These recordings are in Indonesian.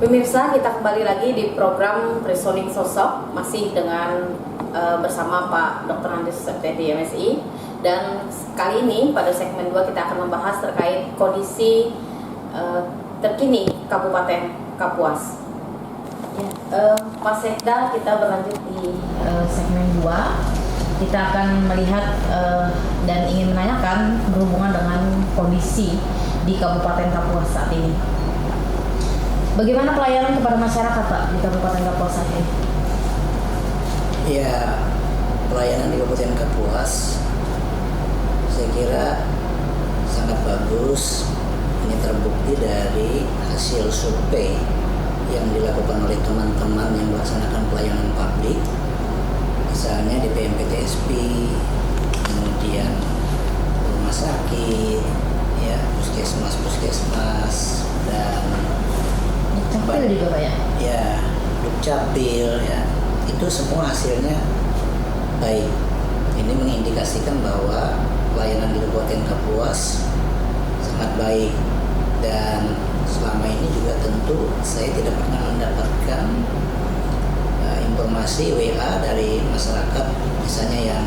Pemirsa, kita kembali lagi di program Resoning Sosok, masih dengan bersama Pak Dr. Andreas Septiadi MSI. Dan kali ini pada segmen 2 kita akan membahas terkait kondisi terkini Kabupaten Kapuas. Pak Sekda, kita berlanjut di segmen 2. Kita akan melihat dan ingin menanyakan berhubungan dengan kondisi di Kabupaten Kapuas saat ini. Bagaimana pelayanan kepada masyarakat, Pak, di Kabupaten Kapuas saat ini? Ya, pelayanan di Kabupaten Kapuas saya kira sangat bagus. Ini terbukti dari hasil survei yang dilakukan oleh teman-teman yang melaksanakan pelayanan publik, misalnya di PMPTSP, kemudian rumah sakit, ya, puskesmas, dan Dukcapil juga, Pak, ya? Ya, Dukcapil, ya, itu semua hasilnya baik. Ini mengindikasikan bahwa pelayanan di Kabupaten Kapuas sangat baik, dan selama ini juga tentu saya tidak pernah mendapatkan informasi WA dari masyarakat misalnya yang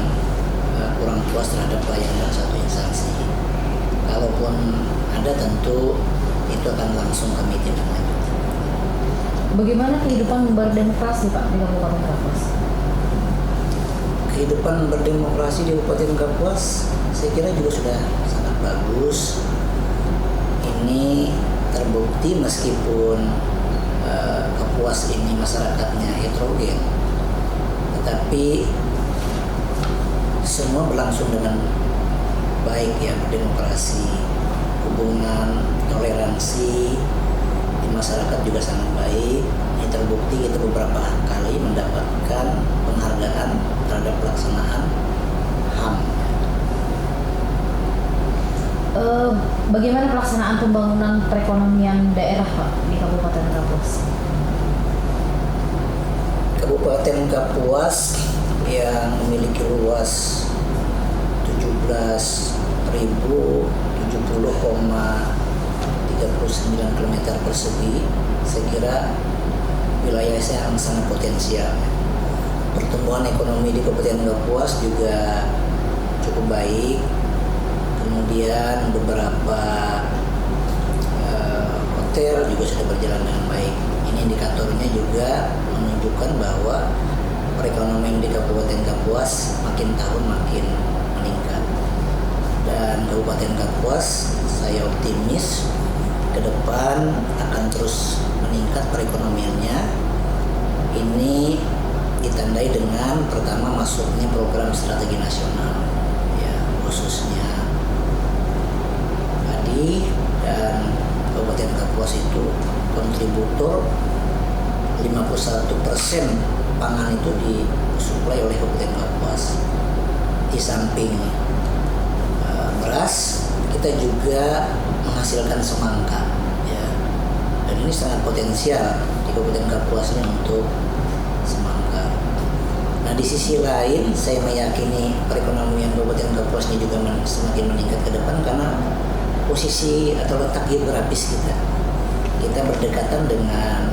kurang puas terhadap pelayanan satu instansi. Kalaupun ada, tentu itu akan langsung kami tindak lanjut. Bagaimana kehidupan berdemokrasi, Pak, di Kabupaten Kapuas? Kehidupan berdemokrasi di Kabupaten Kapuas saya kira juga sudah sangat bagus. Ini terbukti meskipun Kapuas ini masyarakatnya heterogen, tetapi semua berlangsung dengan baik, ya, berdemokrasi, hubungan toleransi di masyarakat juga sangat baik. Ini terbukti kita beberapa kali mendapatkan penghargaan terhadap pelaksanaan HAM. Bagaimana pelaksanaan pembangunan perekonomian daerah, Pak, di Kabupaten Kapuas? Kabupaten Kapuas yang memiliki luas 17.070,39 km persegi, saya kira wilayahnya yang sangat potensial. Pertumbuhan ekonomi di Kabupaten Kapuas juga cukup baik. Kemudian beberapa hotel juga sudah berjalan dengan baik. Ini indikatornya juga menunjukkan bahwa perekonomian di Kabupaten Kapuas makin tahun makin meningkat. Dan Kabupaten Kapuas saya optimis ke depan akan terus meningkat perekonomiannya. Ini ditandai dengan pertama masuknya program strategi nasional, ya, khususnya padi, dan Kabupaten Kapuas itu kontributor 51% pangan itu disuplai oleh Kabupaten Kapuas. Di samping beras, kita juga menghasilkan semangka, ya, dan ini sangat potensial di Kabupaten Kapuas ini untuk semangka. Nah, di sisi lain saya meyakini perekonomian Kabupaten Kapuas ini juga semakin meningkat ke depan karena posisi atau letak geografis kita. Kita berdekatan dengan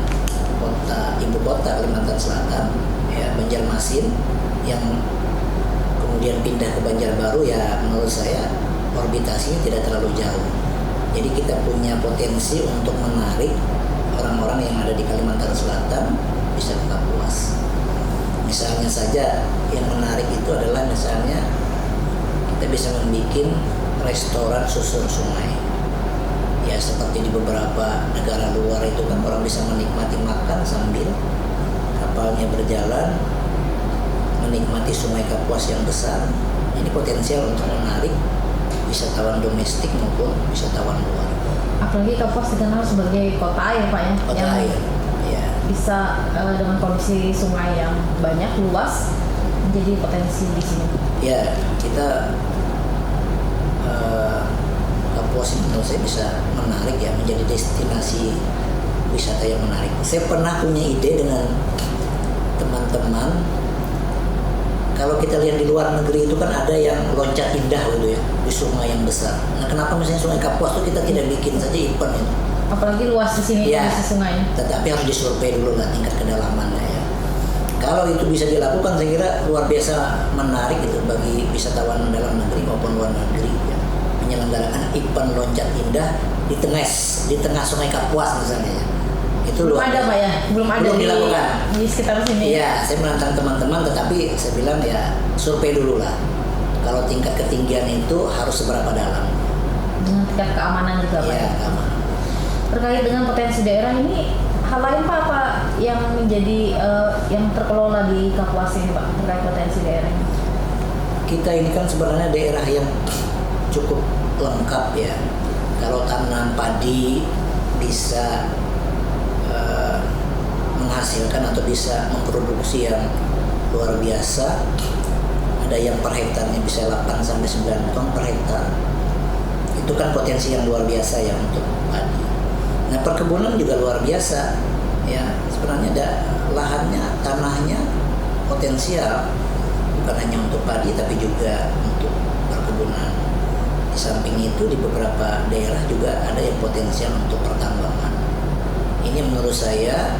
ibu kota Kalimantan Selatan, ya, Banjarmasin, yang kemudian pindah ke Banjarbaru. Ya, menurut saya orbitasinya tidak terlalu jauh. Jadi kita punya potensi untuk menarik orang-orang yang ada di Kalimantan Selatan bisa ke Kapuas. Misalnya saja yang menarik itu adalah misalnya kita bisa membuat restoran susur sungai. Ya, seperti di beberapa negara luar itu kan orang bisa menikmati makan sambil kapalnya berjalan, menikmati sungai Kapuas yang besar. Ini potensial untuk menarik wisatawan domestik maupun wisatawan luar. Apalagi Kapuas dikenal sebagai kota air, Pak, ya? Kota air, ya. Bisa dengan kondisi sungai yang banyak, luas, menjadi potensi di sini. Ya, kita Kapuas ini menurut saya bisa menarik, ya, menjadi destinasi wisata yang menarik. Saya pernah punya ide dengan teman-teman, kalau kita lihat di luar negeri itu kan ada yang loncat indah gitu, ya, di sungai yang besar. Nah, kenapa misalnya sungai Kapuas itu kita tidak bikin saja event itu? Apalagi luas di sini Ya, kondisi sungai. tetapi harus disurvei dulu lah tingkat kedalamannya ya. Kalau itu bisa dilakukan, saya kira luar biasa menarik gitu bagi wisatawan dalam negeri maupun luar negeri ya. Menyelenggarakan event loncat indah di tengah Sungai Kapuas misalnya ya. Itu Belum ada Pak ya? Belum ada dilakukan. di sekitar sini. Iya, saya menantang teman-teman, tetapi saya bilang ya survei dulu lah. Kalau tingkat ketinggian itu harus seberapa dalam? Dengan tingkat keamanan juga Pak. Iya, keamanan. Terkait dengan potensi daerah ini, hal lain Pak apa yang menjadi yang terkelola di Kapuas ini Pak terkait potensi daerah ini? Kita ini kan sebenarnya daerah yang cukup lengkap ya. Kalau tanam padi bisa menghasilkan atau bisa memproduksi yang luar biasa. Ada yang per hektarnya bisa 8 sampai 9 ton per hektar. Itu kan potensi yang luar biasa ya untuk padi. Nah, perkebunan juga luar biasa. Ya, sebenarnya ada lahannya, tanahnya potensial. Bukan hanya untuk padi tapi juga untuk perkebunan. Di samping itu di beberapa daerah juga ada yang potensial untuk pertambangan. Ini menurut saya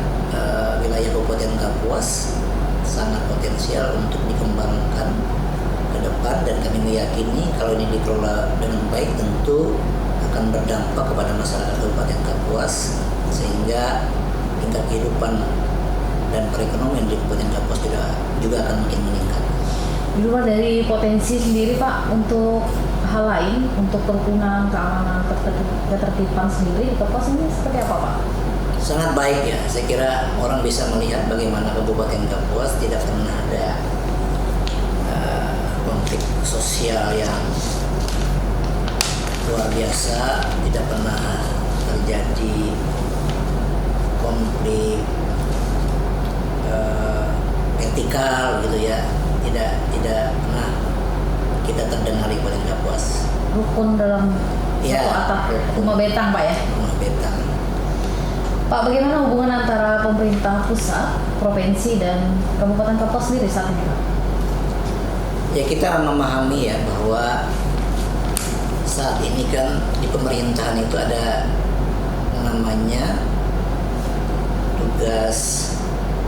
wilayah Kabupaten Kapuas sangat potensial untuk dikembangkan ke depan, dan kami meyakini kalau ini dikelola dengan baik tentu akan berdampak kepada masyarakat Kabupaten Kapuas, sehingga tingkat kehidupan dan perekonomian di Kabupaten Kapuas juga akan makin meningkat. Di luar dari potensi sendiri Pak, untuk hal lain, untuk kerukunan, keamanan, ketertiban sendiri di Kapuas ini seperti apa Pak? Sangat baik ya, saya kira orang bisa melihat bagaimana Kabupaten Kapuas tidak pernah ada konflik sosial yang luar biasa, tidak pernah terjadi konflik vertikal gitu ya, tidak pernah kita terdengar di Kabupaten Kapuas. Rukun dalam Ya, satu atap rumah betang Pak ya? Rumah betang. Pak, bagaimana hubungan antara pemerintah pusat, provinsi, dan Kabupaten Kapuas sendiri saat ini Pak? Ya, kita memahami ya bahwa saat ini kan di pemerintahan itu ada namanya tugas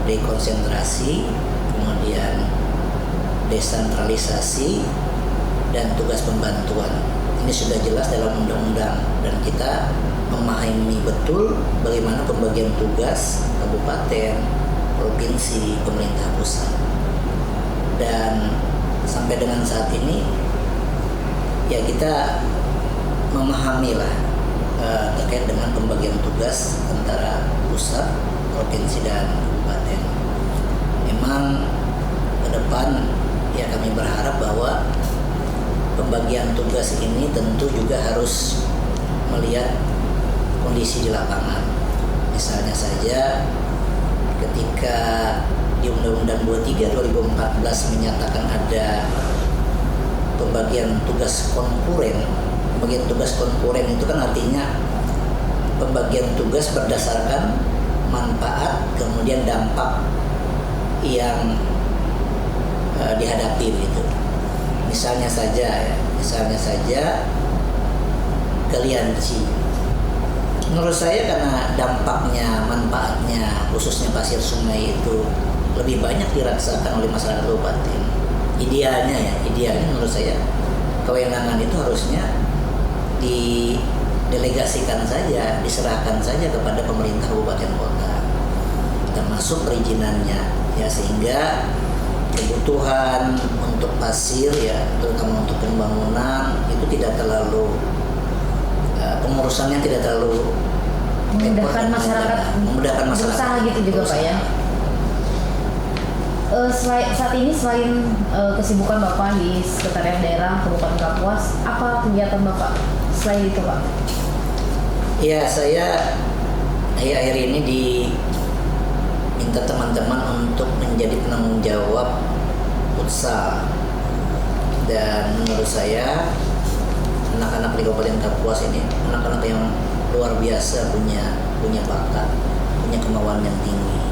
dekonsentrasi, kemudian desentralisasi, dan tugas pembantuan. Ini sudah jelas dalam undang-undang, dan kita memahami betul bagaimana pembagian tugas kabupaten, provinsi, pemerintah pusat. Dan sampai dengan saat ini ya kita memahami lah terkait dengan pembagian tugas antara pusat, provinsi, dan kabupaten. Memang ke depan ya kami berharap bahwa pembagian tugas ini tentu juga harus melihat kondisi di lapangan. Misalnya saja ketika di Undang-Undang 23 2014 menyatakan ada pembagian tugas konkuren. Pembagian tugas konkuren itu kan artinya pembagian tugas berdasarkan manfaat kemudian dampak yang dihadapi gitu. Misalnya saja Galianci. Menurut saya karena dampaknya, manfaatnya khususnya pasir sungai itu lebih banyak dirasakan oleh masyarakat kabupaten. Idealnya menurut saya kewenangan itu harusnya didelegasikan saja, diserahkan saja kepada pemerintah kabupaten kota, termasuk perizinannya ya, sehingga kebutuhan untuk pasir ya, terutama untuk pembangunan itu tidak terlalu pengurusannya tidak terlalu memudahkan masyarakat berusaha gitu juga Pak ya. Saat ini selain kesibukan Bapak di Sekretariat Daerah Kabupaten Kapuas, apa kegiatan Bapak selain itu Pak? Ya, saya akhir-akhir ini diminta teman-teman untuk menjadi penanggung jawab futsal, dan menurut saya anak-anak di Kabupaten Kapuas ini anak-anak yang luar biasa, punya bakat, punya kemauan yang tinggi.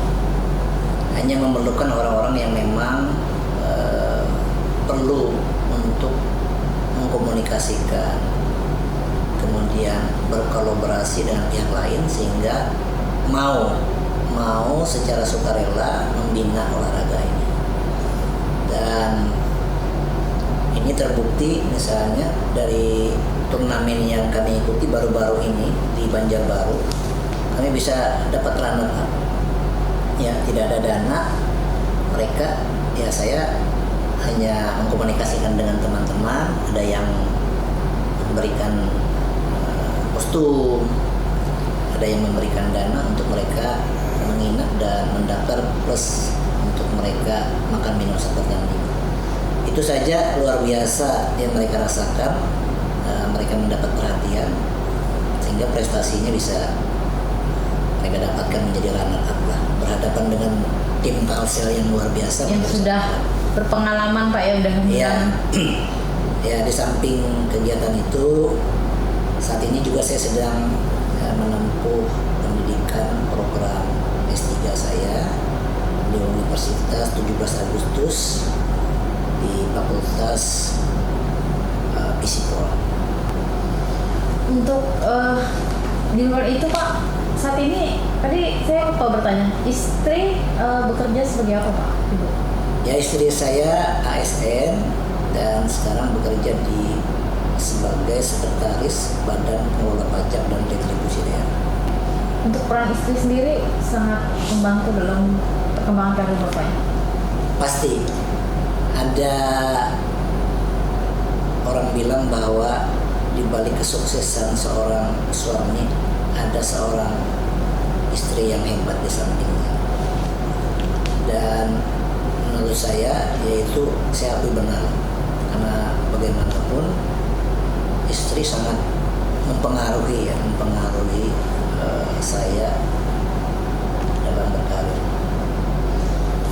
Hanya memerlukan orang-orang yang memang perlu untuk mengkomunikasikan, kemudian berkolaborasi dengan pihak lain sehingga mau secara sukarela membina olahraga ini. Dan ini terbukti misalnya dari turnamen yang kami ikuti baru-baru ini di Banjarbaru, kami bisa dapat runner up. Ya, tidak ada dana, mereka, ya saya hanya mengkomunikasikan dengan teman-teman, ada yang memberikan kostum, ada yang memberikan dana untuk mereka menginap dan mendaftar, plus untuk mereka makan minum seperti itu saja luar biasa yang mereka rasakan. Mereka mendapat perhatian sehingga prestasinya bisa mereka dapatkan menjadi runner up lah, berhadapan dengan tim Kalsel yang luar biasa yang sudah berpengalaman Pak ya, udah ya. Ya, di samping kegiatan itu saat ini juga saya sedang menempuh pendidikan program S3 saya di Universitas 17 Agustus di Fakultas Psikologi. Untuk di luar itu Pak, saat ini tadi saya lupa bertanya, istri bekerja sebagai apa Pak? Ibu? Ya, istri saya ASN dan sekarang bekerja sebagai sekretaris Badan Pengelola Pajak dan Retribusi Daerah. Untuk peran istri sendiri sangat membantu dalam perkembangan karir Bapak ya? Pasti ada orang bilang bahwa di balik kesuksesan seorang suami ada seorang istri yang hebat di sampingnya. Dan menurut saya yaitu saya akui benar, karena bagaimanapun istri sangat mempengaruhi saya dalam berkarir.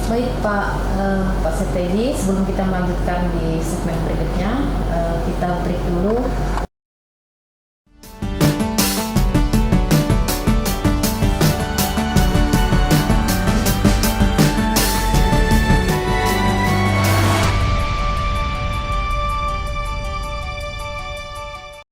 Baik Pak Septedi, sebelum kita melanjutkan di segmen berikutnya, kita break dulu